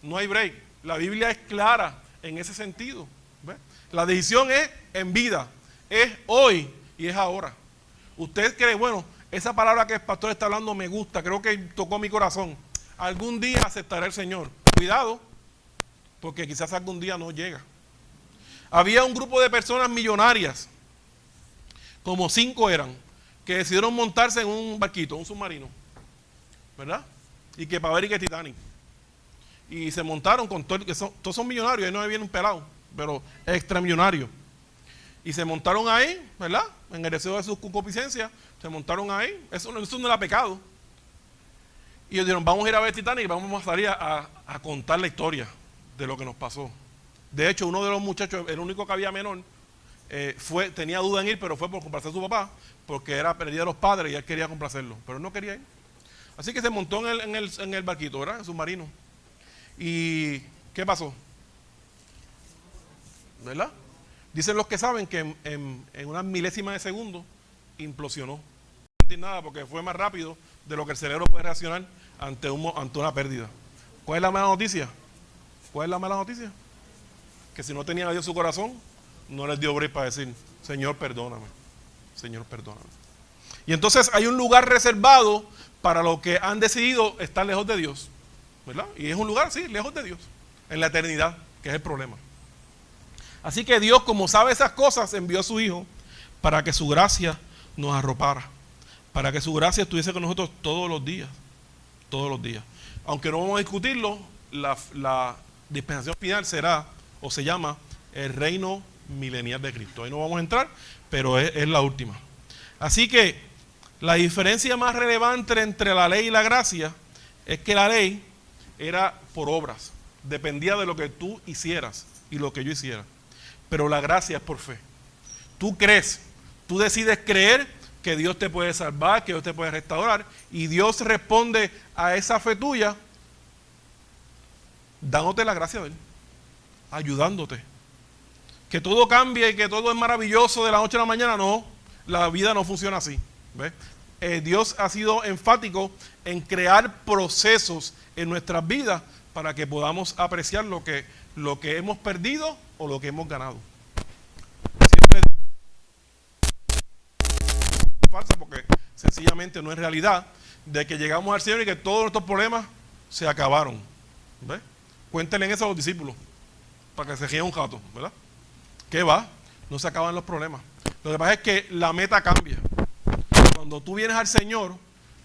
No hay break. La Biblia es clara en ese sentido. ¿Ve? La decisión es en vida, es hoy y es ahora. Usted cree, bueno, esa palabra que el pastor está hablando me gusta, creo que tocó mi corazón. Algún día aceptaré al Señor. Cuidado, porque quizás algún día no llega. Había un grupo de personas millonarias, como 5 eran, que decidieron montarse en un barquito, un submarino, ¿verdad? Y que para ver y que Titanic. Y se montaron con todos son millonarios, ahí no viene un pelado, pero extramillonarios. Y se montaron ahí, ¿verdad? En el deseo de su concupiscencia, se montaron ahí, eso no era pecado. Y ellos dijeron, vamos a ir a ver Titanic y vamos a salir a contar la historia de lo que nos pasó. De hecho, uno de los muchachos, el único que había menor, tenía duda en ir, pero fue por complacer a su papá, porque era pérdida de los padres y él quería complacerlo, pero él no quería ir. Así que se montó en el barquito, ¿verdad? El submarino. ¿Y qué pasó? ¿Verdad? Dicen los que saben que en una milésima de segundo implosionó. No sentí nada porque fue más rápido de lo que el cerebro puede reaccionar ante una pérdida. ¿Cuál es la mala noticia? ¿Cuál es la mala noticia? Que si no tenían a Dios en su corazón, no les dio break para decir, Señor, perdóname. Señor, perdóname. Y entonces hay un lugar reservado para los que han decidido estar lejos de Dios. ¿Verdad? Y es un lugar, sí, lejos de Dios, en la eternidad, que es el problema. Así que Dios, como sabe esas cosas, envió a su Hijo para que su gracia nos arropara, para que su gracia estuviese con nosotros todos los días. Aunque no vamos a discutirlo, la dispensación final será, o se llama, el reino milenial de Cristo. Ahí no vamos a entrar, pero es la última. Así que la diferencia más relevante entre la ley y la gracia es que la ley era por obras, dependía de lo que tú hicieras y lo que yo hiciera, pero la gracia es por fe. Tú crees, Tú decides creer que Dios te puede salvar, que Dios te puede restaurar, y Dios responde a esa fe tuya dándote la gracia de Él, ayudándote. Que todo cambie y que todo es maravilloso de la noche a la mañana, no, la vida no funciona así. ¿Ves? Dios ha sido enfático en crear procesos en nuestras vidas para que podamos apreciar lo que hemos perdido o lo que hemos ganado. Siempre es falsa porque sencillamente no es realidad de que llegamos al Señor y que todos nuestros problemas se acabaron. ¿Ves? Cuéntenle eso a los discípulos para que se rían un rato, ¿verdad? ¿Qué va? No se acaban los problemas. Lo que pasa es que la meta cambia. Cuando tú vienes al Señor,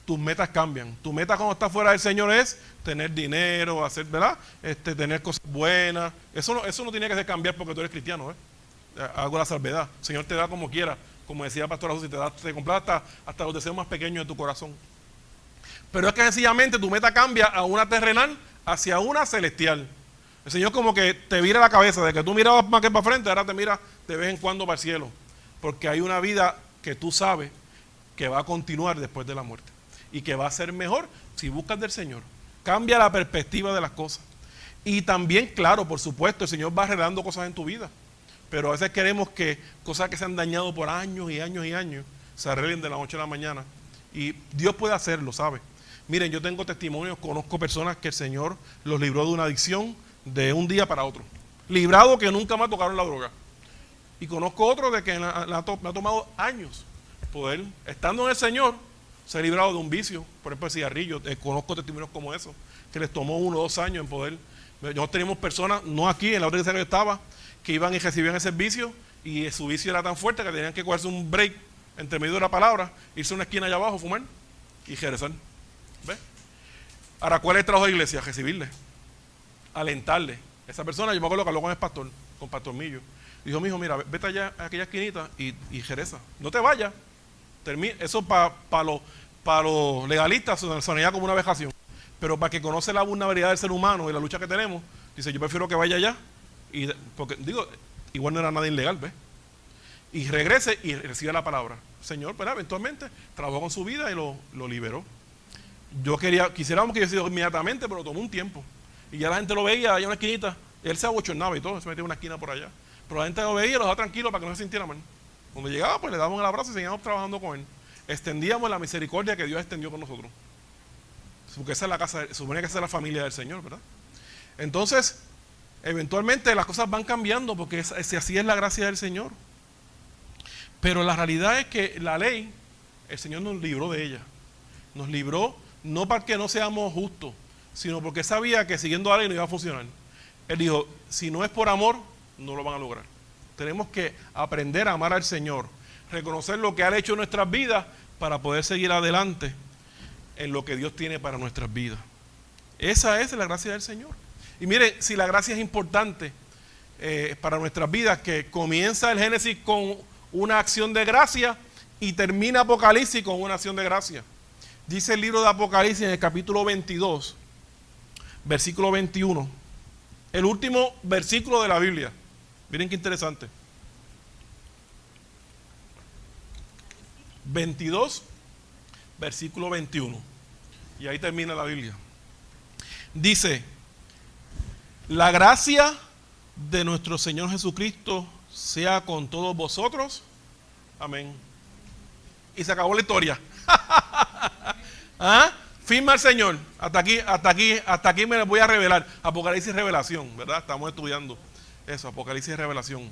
tus metas cambian. Tu meta cuando estás fuera del Señor es tener dinero, hacer, ¿verdad? Tener cosas buenas. Eso no tiene que ser cambiar porque tú eres cristiano, ¿eh? Hago la salvedad. El Señor te da como quiera. Como decía el pastor Jesús, te completa hasta los deseos más pequeños de tu corazón. Pero es que sencillamente tu meta cambia a una terrenal hacia una celestial. El Señor como que te vira la cabeza, de que tú mirabas más que para frente, ahora te mira de vez en cuando para el cielo. Porque hay una vida que tú sabes que va a continuar después de la muerte. Y que va a ser mejor si buscas del Señor. Cambia la perspectiva de las cosas. Y también, claro, por supuesto, el Señor va arreglando cosas en tu vida. Pero a veces queremos que cosas que se han dañado por años y años y años se arreglen de la noche a la mañana. Y Dios puede hacerlo, ¿sabe? Miren, yo tengo testimonios, conozco personas que el Señor los libró de una adicción de un día para otro. Librado que nunca más tocaron la droga. Y conozco otro de que me ha tomado años poder, estando en el Señor, ser librado de un vicio, por ejemplo el cigarrillo. Conozco testimonios como eso, que les tomó 1 o 2 años en poder. Nosotros teníamos personas, no aquí, en la otra iglesia que yo estaba, que iban y recibían ese vicio, y su vicio era tan fuerte que tenían que cogerse un break entre medio de la palabra, irse a una esquina allá abajo, fumar y regresar. ¿Ves? Ahora, ¿cuál es el trabajo de la iglesia? Recibirle, alentarle. Esa persona, yo me acuerdo que habló con el pastor, con Pastor Millo. Dijo, mijo, mira, vete allá a aquella esquinita y regresa. No te vayas. Eso para los legalistas sonaría como una vejación. Pero para que conoce la vulnerabilidad del ser humano y la lucha que tenemos, dice, yo prefiero que vaya allá. Porque, digo, igual no era nada ilegal, ¿ves? Y regrese y recibe la palabra. Señor, pero eventualmente trabajó con su vida y lo liberó. Quisiéramos que yo sido inmediatamente, pero tomó un tiempo. Y ya la gente lo veía allá en una esquinita. Él se abochornaba y todo, se metía en una esquina por allá. Pero la gente lo veía y lo dejaba tranquilo para que no se sintiera mal. Cuando llegaba, pues le dábamos el abrazo y seguíamos trabajando con él. Extendíamos la misericordia que Dios extendió con nosotros. Porque esa es la casa, supone que esa es la familia del Señor, ¿verdad? Entonces, eventualmente las cosas van cambiando porque así es la gracia del Señor. Pero la realidad es que la ley, el Señor nos libró de ella. Nos libró no para que no seamos justos, sino porque sabía que siguiendo la ley no iba a funcionar. Él dijo, si no es por amor, no lo van a lograr. Tenemos que aprender a amar al Señor, reconocer lo que ha hecho en nuestras vidas para poder seguir adelante en lo que Dios tiene para nuestras vidas. Esa es la gracia del Señor. Y mire, si la gracia es importante para nuestras vidas, que comienza el Génesis con una acción de gracia y termina Apocalipsis con una acción de gracia. Dice el libro de Apocalipsis en el capítulo 22, versículo 21, el último versículo de la Biblia. Miren qué interesante. 22, versículo 21. Y ahí termina la Biblia. Dice, la gracia de nuestro Señor Jesucristo sea con todos vosotros. Amén. Y se acabó la historia. ¿Ah? Firma el Señor. Hasta aquí me les voy a revelar. Apocalipsis y revelación, ¿verdad? Estamos estudiando eso, Apocalipsis y revelación.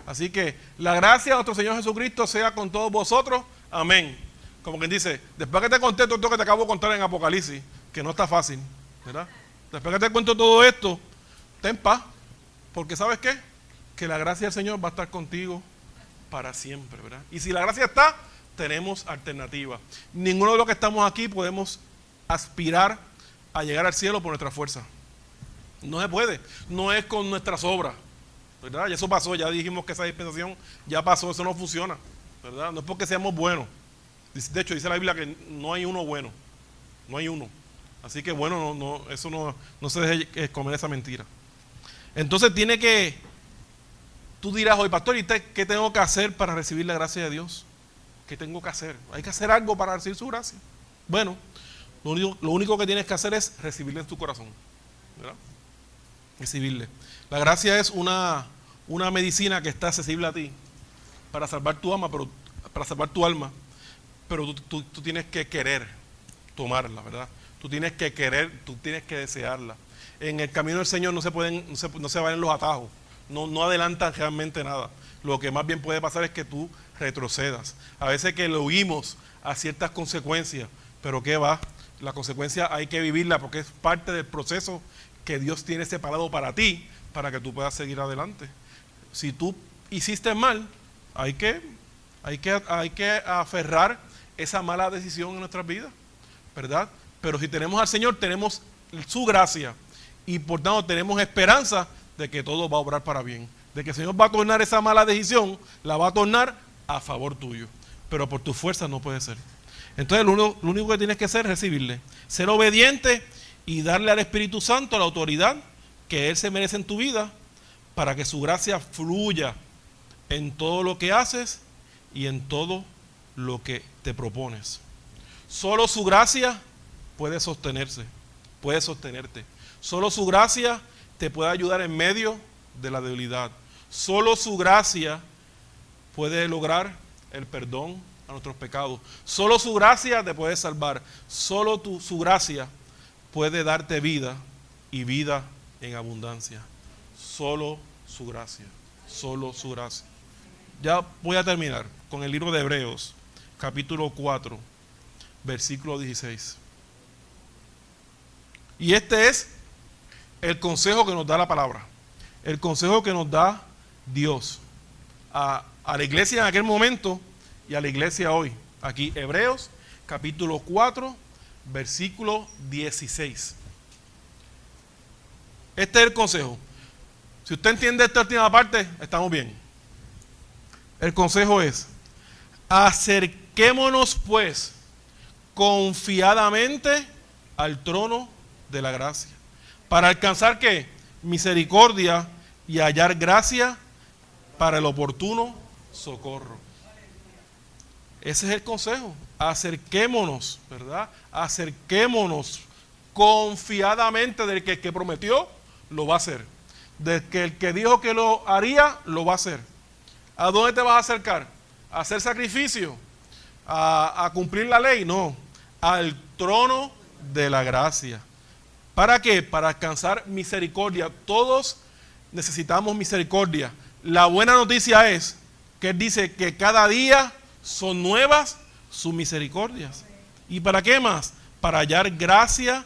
Así que la gracia de nuestro Señor Jesucristo sea con todos vosotros. Amén. Como quien dice, después que te conté todo esto que te acabo de contar en Apocalipsis, que no está fácil, ¿verdad? Después que te cuento todo esto, ten paz. Porque ¿sabes qué? Que la gracia del Señor va a estar contigo para siempre, ¿verdad? Y si la gracia está, tenemos alternativa. Ninguno de los que estamos aquí podemos aspirar a llegar al cielo por nuestra fuerza. No se puede. No es con nuestras obras, ¿verdad? Y eso pasó, ya dijimos que esa dispensación ya pasó, eso no funciona, ¿verdad? No es porque seamos buenos. De hecho, dice la Biblia que no hay uno bueno. No hay uno. Así que bueno, eso no se deje comer esa mentira. Entonces tú dirás hoy, pastor, ¿y qué tengo que hacer para recibir la gracia de Dios? ¿qué tengo que hacer? Hay que hacer algo para recibir su gracia. Bueno, lo único que tienes que hacer es recibirle en tu corazón, ¿verdad? Recibirle. La gracia es una medicina que está accesible a ti para salvar tu alma, pero tú tienes que querer tomarla, ¿verdad? Tú tienes que querer, tú tienes que desearla. En el camino del Señor no se van en los atajos, no adelantan realmente nada. Lo que más bien puede pasar es que tú retrocedas. A veces que le huimos a ciertas consecuencias, pero ¿qué va? La consecuencia hay que vivirla porque es parte del proceso que Dios tiene separado para ti, para que tú puedas seguir adelante. Si tú hiciste mal, hay que aferrar esa mala decisión en nuestras vidas, ¿verdad? Pero si tenemos al Señor, tenemos su gracia y por tanto tenemos esperanza de que todo va a obrar para bien, de que el Señor va a tornar esa mala decisión, la va a tornar a favor tuyo, pero por tus fuerzas no puede ser. Entonces lo único que tienes que hacer es recibirle, ser obediente y darle al Espíritu Santo la autoridad que Él se merece en tu vida para que su gracia fluya en todo lo que haces y en todo lo que te propones. Solo su gracia puede sostenerte. Solo su gracia te puede ayudar en medio de la debilidad. Solo su gracia puede lograr el perdón a nuestros pecados. Solo su gracia te puede salvar. Solo su gracia puede darte vida y vida en abundancia. Solo su gracia. Solo su gracia. Ya voy a terminar con el libro de Hebreos, capítulo 4, versículo 16. Y este es el consejo que nos da la palabra, el consejo que nos da Dios a la iglesia en aquel momento y a la iglesia hoy. Aquí, Hebreos, capítulo 4, versículo 16. Este es el consejo. Si usted entiende esta última parte, estamos bien. El consejo es: acerquémonos pues confiadamente al trono de la gracia, para alcanzar ¿qué? Misericordia y hallar gracia para el oportuno socorro. Ese es el consejo. Acerquémonos, ¿verdad? Acerquémonos confiadamente del que el que prometió lo va a hacer, del que el que dijo que lo haría lo va a hacer. ¿A dónde te vas a acercar? ¿A hacer sacrificio? ¿A cumplir la ley? No, al trono de la gracia. ¿Para qué? Para alcanzar misericordia. Todos necesitamos misericordia. La buena noticia es que Él dice que cada día son nuevas sus misericordias. ¿Y para qué más? Para hallar gracia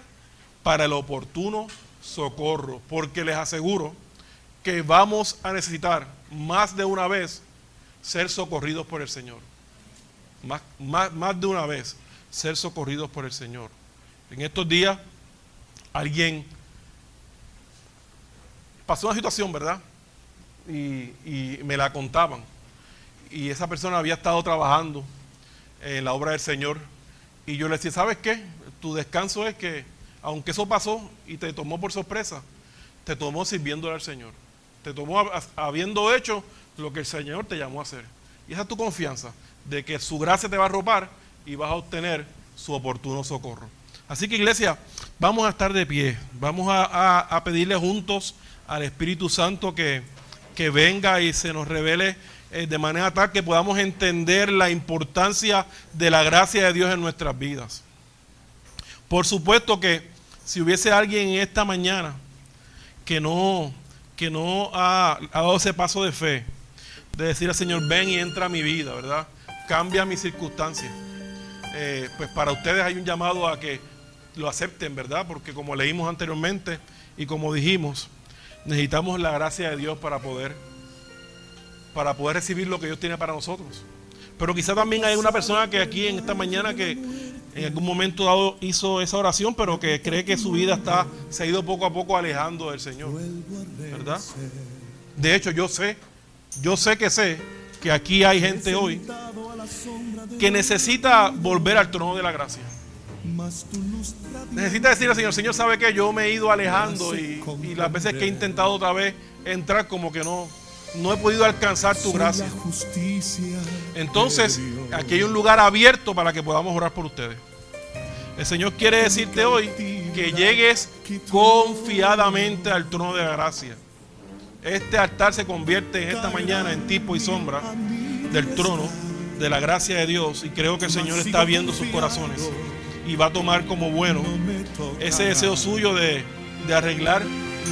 para el oportuno socorro. Porque les aseguro que vamos a necesitar más de una vez ser socorridos por el Señor. Más de una vez ser socorridos por el Señor. En estos días alguien pasó una situación, ¿verdad? Y me la contaban. Y esa persona había estado trabajando en la obra del Señor. Y yo le decía, ¿sabes qué? Tu descanso es que, aunque eso pasó y te tomó por sorpresa, te tomó sirviéndole al Señor. Te tomó habiendo hecho lo que el Señor te llamó a hacer. Y esa es tu confianza, de que su gracia te va a arropar y vas a obtener su oportuno socorro. Así que, iglesia, vamos a estar de pie. Vamos a pedirle juntos al Espíritu Santo que venga y se nos revele de manera tal que podamos entender la importancia de la gracia de Dios en nuestras vidas. Por supuesto que si hubiese alguien en esta mañana que no ha dado ese paso de fe, de decir al Señor, ven y entra a mi vida, ¿verdad? Cambia mis circunstancias. Pues para ustedes hay un llamado a que lo acepten, ¿verdad? Porque como leímos anteriormente y como dijimos, necesitamos la gracia de Dios para poder recibir lo que Dios tiene para nosotros. Pero quizá también hay una persona que aquí en esta mañana que en algún momento dado hizo esa oración, pero que cree que su vida se ha ido poco a poco alejando del Señor, ¿verdad? De hecho, yo sé que aquí hay gente hoy que necesita volver al trono de la gracia. Necesita decir al Señor, Señor, ¿sabe qué? Yo me he ido alejando y las veces que he intentado otra vez entrar como que no no he podido alcanzar tu gracia. Entonces, aquí hay un lugar abierto para que podamos orar por ustedes. El Señor quiere decirte hoy que llegues confiadamente al trono de la gracia. Este altar se convierte en esta mañana en tipo y sombra del trono de la gracia de Dios, y creo que el Señor está viendo sus corazones y va a tomar como bueno ese deseo suyo de arreglar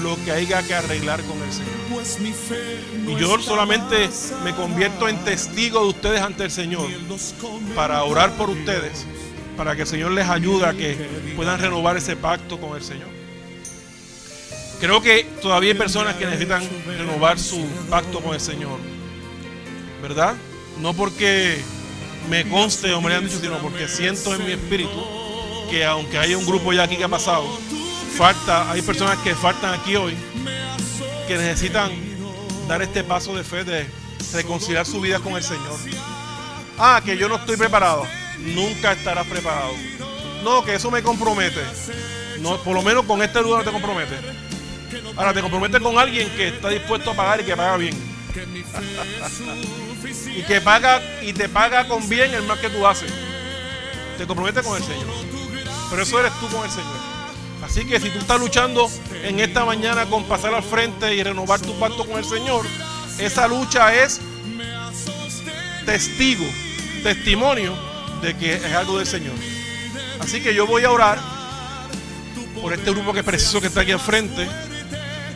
lo que haya que arreglar con el Señor. Y yo solamente me convierto en testigo de ustedes ante el Señor para orar por ustedes, para que el Señor les ayude a que puedan renovar ese pacto con el Señor. Creo que todavía hay personas que necesitan renovar su pacto con el Señor, ¿verdad? No porque me conste o me lo hayan dicho, sino porque siento en mi espíritu que aunque haya un grupo ya aquí que ha pasado, hay personas que faltan aquí hoy, que necesitan dar este paso de fe, de reconciliar su vida con el Señor. Que yo no estoy preparado. Nunca estarás preparado. No, que eso me compromete. No, por lo menos con este lugar no te compromete. Ahora te comprometes con alguien que está dispuesto a pagar y que paga bien. Y que paga y te paga con bien el mal que tú haces. Te comprometes con el Señor. Pero eso eres tú con el Señor. Así que si tú estás luchando en esta mañana con pasar al frente y renovar tu pacto con el Señor, esa lucha es testimonio de que es algo del Señor. Así que yo voy a orar por este grupo que es preciso que está aquí al frente,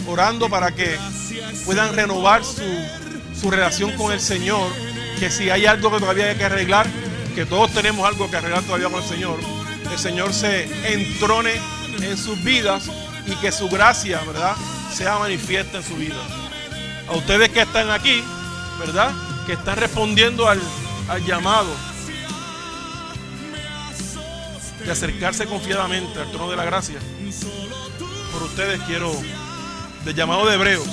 orando para que puedan renovar su relación con el Señor, que si hay algo que todavía hay que arreglar, que todos tenemos algo que arreglar todavía con el Señor se entrone en sus vidas y que su gracia, ¿verdad?, sea manifiesta en su vida. A ustedes que están aquí, ¿verdad?, que están respondiendo al llamado de acercarse confiadamente al trono de la gracia, por ustedes quiero, del llamado de Hebreos,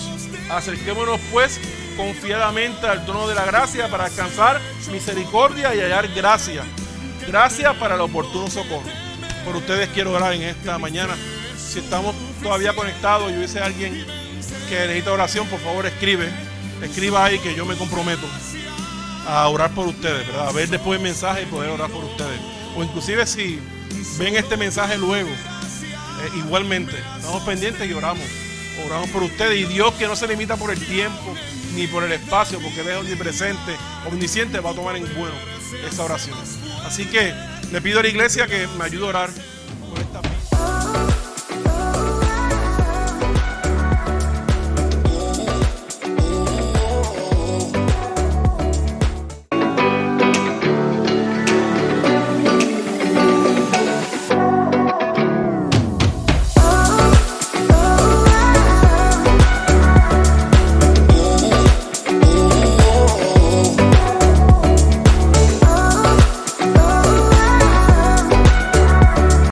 acerquémonos pues confiadamente al trono de la gracia para alcanzar misericordia y hallar gracia para el oportuno socorro. Por ustedes quiero orar en esta mañana. Si estamos todavía conectados y hubiese alguien que necesita oración, por favor escriba ahí, que yo me comprometo a orar por ustedes, ¿verdad? A ver después el mensaje y poder orar por ustedes. O inclusive si ven este mensaje luego, igualmente estamos pendientes y oramos por ustedes. Y Dios, que no se limita por el tiempo ni por el espacio, porque Él es omnipresente, omnisciente, va a tomar en bueno esa oración. Así que le pido a la iglesia que me ayude a orar